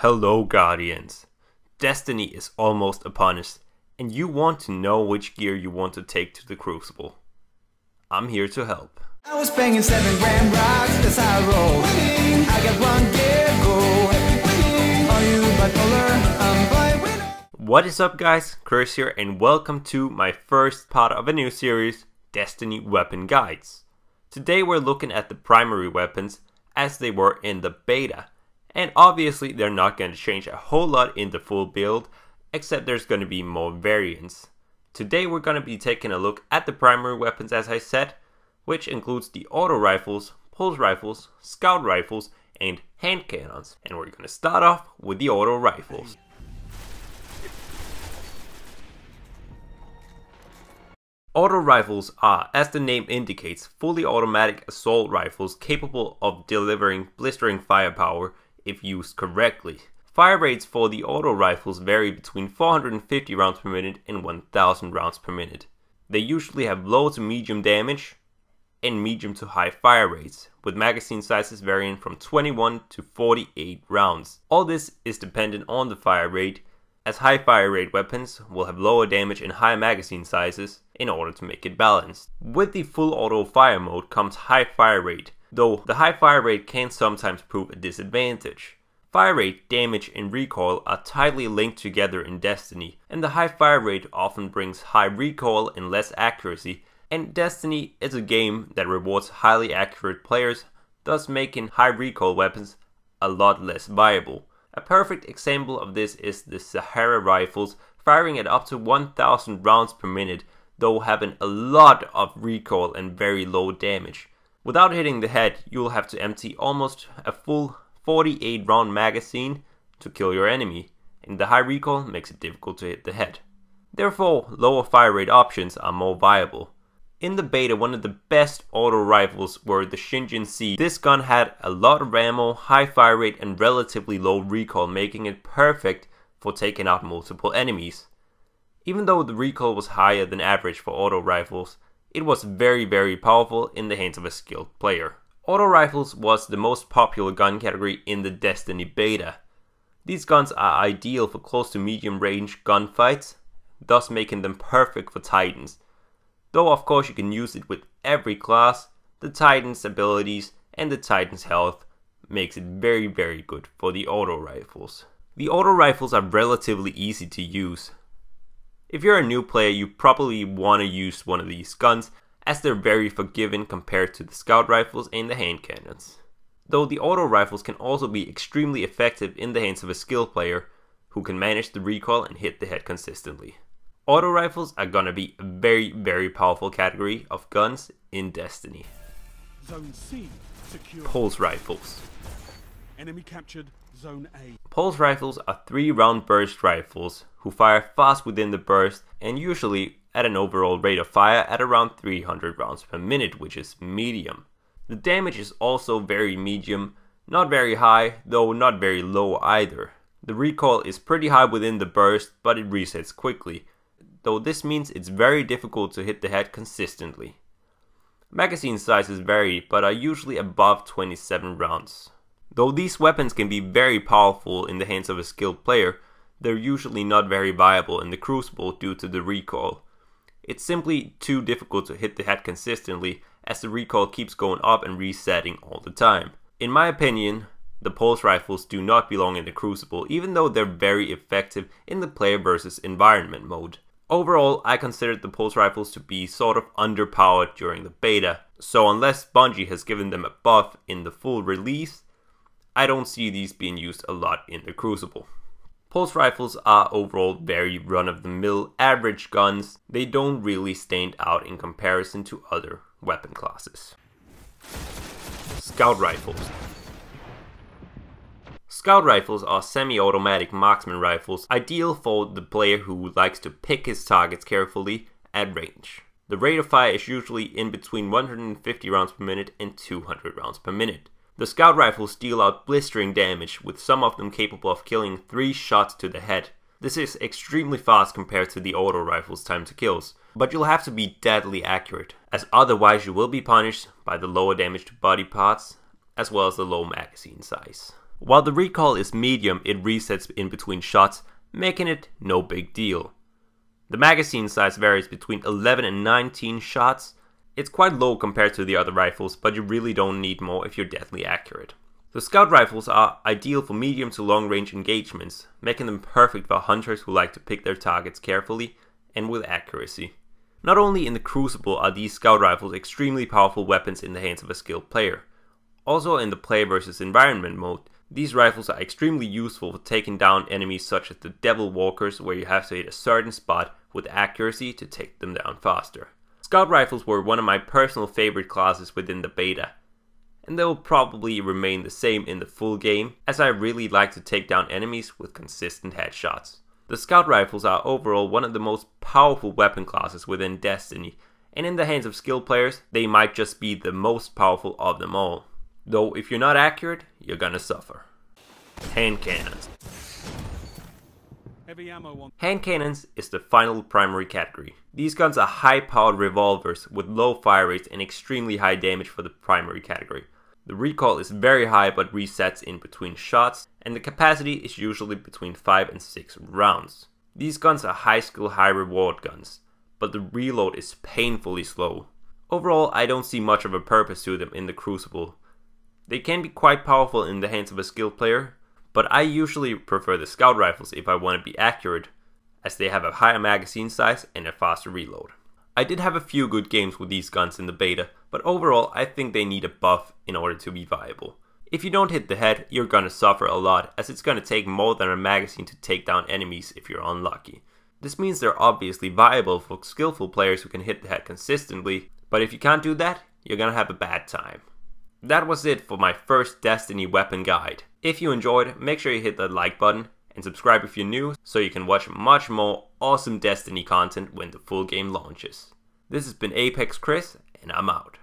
Hello Guardians! Destiny is almost upon us, and you want to know which gear you want to take to the Crucible. I'm here to help. I was banging 7 grand rocks, that's how I roll. Winning. I got one gear, go. Winning. Are you bipolar? I'm by winner. What is up guys, Chris here, and welcome to my first part of a new series, Destiny Weapon Guides. Today we're looking at the primary weapons as they were in the beta. And obviously they're not going to change a whole lot in the full build, except there's going to be more variants. Today we're going to be taking a look at the primary weapons as I said, which includes the auto rifles, pulse rifles, scout rifles, and hand cannons. And we're going to start off with the auto rifles. Auto rifles are, as the name indicates, fully automatic assault rifles capable of delivering blistering firepower if used correctly. Fire rates for the auto rifles vary between 450 rounds per minute and 1000 rounds per minute. They usually have low to medium damage and medium to high fire rates, with magazine sizes varying from 21 to 48 rounds. All this is dependent on the fire rate, as high fire rate weapons will have lower damage and high magazine sizes in order to make it balanced. With the full auto fire mode comes high fire rate, though the high fire rate can sometimes prove a disadvantage. Fire rate, damage, and recoil are tightly linked together in Destiny, and the high fire rate often brings high recoil and less accuracy, and Destiny is a game that rewards highly accurate players, thus making high recoil weapons a lot less viable. A perfect example of this is the Sahara rifles, firing at up to 1000 rounds per minute, though having a lot of recoil and very low damage. Without hitting the head, you'll have to empty almost a full 48 round magazine to kill your enemy, and the high recoil makes it difficult to hit the head. Therefore, lower fire rate options are more viable. In the beta, one of the best auto rifles were the Shingen-C. This gun had a lot of ammo, high fire rate, and relatively low recoil, making it perfect for taking out multiple enemies. Even though the recoil was higher than average for auto rifles, it was very powerful in the hands of a skilled player. Auto rifles was the most popular gun category in the Destiny beta. These guns are ideal for close to medium range gunfights, thus making them perfect for Titans. Though of course you can use it with every class, the Titan's abilities and the Titan's health makes it very good for the auto rifles. The auto rifles are relatively easy to use. If you're a new player, you probably want to use one of these guns, as they're very forgiving compared to the scout rifles and the hand cannons. Though the auto rifles can also be extremely effective in the hands of a skilled player who can manage the recoil and hit the head consistently. Auto rifles are gonna be a very powerful category of guns in Destiny. Zone C secure. Pulse rifles. Enemy captured Zone A. Pulse rifles are 3-round burst rifles who fire fast within the burst and usually at an overall rate of fire at around 300 rounds per minute, which is medium. The damage is also very medium, not very high, though not very low either. The recoil is pretty high within the burst, but it resets quickly, though this means it's very difficult to hit the head consistently. Magazine sizes vary, but are usually above 27 rounds. Though these weapons can be very powerful in the hands of a skilled player, they're usually not very viable in the Crucible due to the recoil. It's simply too difficult to hit the head consistently, as the recoil keeps going up and resetting all the time. In my opinion, the pulse rifles do not belong in the Crucible, even though they're very effective in the player versus environment mode. Overall, I considered the pulse rifles to be sort of underpowered during the beta, so unless Bungie has given them a buff in the full release, I don't see these being used a lot in the Crucible. Pulse rifles are overall very run-of-the-mill average guns. They don't really stand out in comparison to other weapon classes. Scout rifles. Scout rifles are semi-automatic marksman rifles, ideal for the player who likes to pick his targets carefully at range. The rate of fire is usually in between 150 rounds per minute and 200 rounds per minute. The scout rifles deal out blistering damage, with some of them capable of killing 3 shots to the head. This is extremely fast compared to the auto rifles' time to kills, but you'll have to be deadly accurate, as otherwise you will be punished by the lower damage to body parts, as well as the low magazine size. While the recoil is medium, it resets in between shots, making it no big deal. The magazine size varies between 11 and 19 shots. It's quite low compared to the other rifles, but you really don't need more if you're deathly accurate. The scout rifles are ideal for medium to long range engagements, making them perfect for hunters who like to pick their targets carefully and with accuracy. Not only in the Crucible are these scout rifles extremely powerful weapons in the hands of a skilled player, also in the play versus environment mode, these rifles are extremely useful for taking down enemies such as the Devil Walkers, where you have to hit a certain spot with accuracy to take them down faster. Scout rifles were one of my personal favorite classes within the beta, and they will probably remain the same in the full game, as I really like to take down enemies with consistent headshots. The scout rifles are overall one of the most powerful weapon classes within Destiny, and in the hands of skilled players, they might just be the most powerful of them all. Though if you're not accurate, you're gonna suffer. Hand cannons. Heavy ammo on. Hand cannons is the final primary category. These guns are high-powered revolvers with low fire rates and extremely high damage for the primary category. The recoil is very high but resets in between shots, and the capacity is usually between 5 and 6 rounds. These guns are high skill, high reward guns, but the reload is painfully slow. Overall, I don't see much of a purpose to them in the Crucible. They can be quite powerful in the hands of a skilled player, but I usually prefer the scout rifles if I want to be accurate, as they have a higher magazine size and a faster reload. I did have a few good games with these guns in the beta, but overall I think they need a buff in order to be viable. If you don't hit the head, you're gonna suffer a lot, as it's gonna take more than a magazine to take down enemies if you're unlucky. This means they're obviously viable for skillful players who can hit the head consistently, but if you can't do that, you're gonna have a bad time. That was it for my first Destiny weapon guide. If you enjoyed, make sure you hit that like button and subscribe if you're new so you can watch much more awesome Destiny content when the full game launches. This has been Apex Chris, and I'm out.